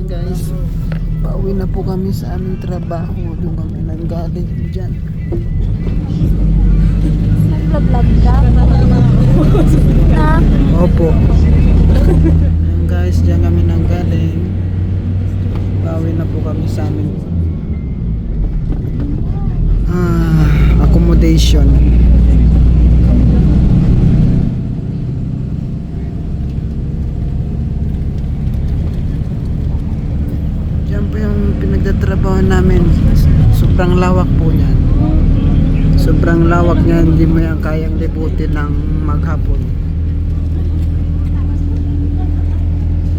guys, pauwi na po kami sa aming trabaho. Doon kami nanggaling dyan. Nag-vlog ka? Ha? Opo. Ayan guys, dyan kami nanggaling. Pauwi na po kami sa aming accommodation. Diyan po yung pinagtatrabaho namin. Sobrang lawak po niyan. Sobrang lawak niya, hindi mo yan kayang libutin ng maghapon.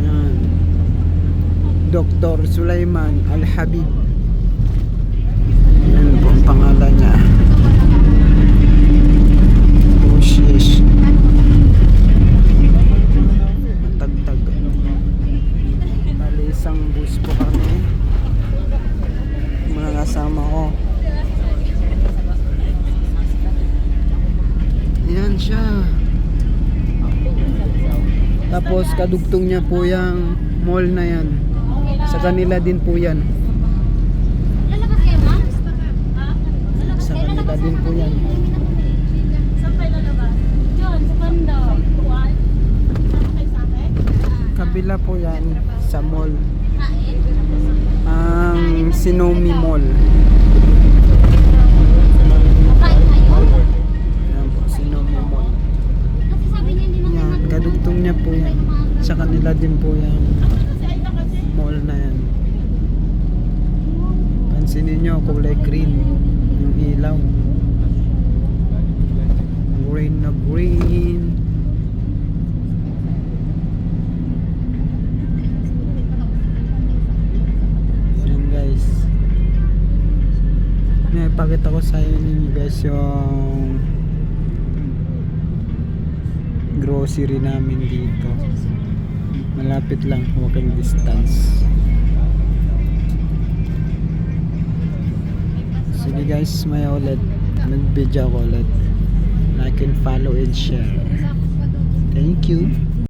Yan. Dr. Sulaiman Al-Habib. Yan po ang pangalan niya. Bushish. Matagtag. Bali isang bus po kami. Mga kasama ko. Yan siya. Tapos kadugtong niya po yung mall na yan. Sa kanila din po yan. Lalabas kayo, ma'am? Sa kanila din po yan. Saan kayo lalabas? Diyan, sa banda. Kabila po yan sa mall. Ang Sinomi Mall. Kain kayo? Yan po, Sinomi Mall. Kasi sabi niya, hindi naman Yan, kadugtong niya po yan. Sa kanila din po yan. Mall na yan. Pansinin nyo, kulay green yung ilaw. Green na green. Yan guys. May pakita ko sa inyo guys yung grocery namin dito. Malapit lang, walking distance. Sige guys, may ulit mag-video ko ulit. Like and follow and share. Thank you.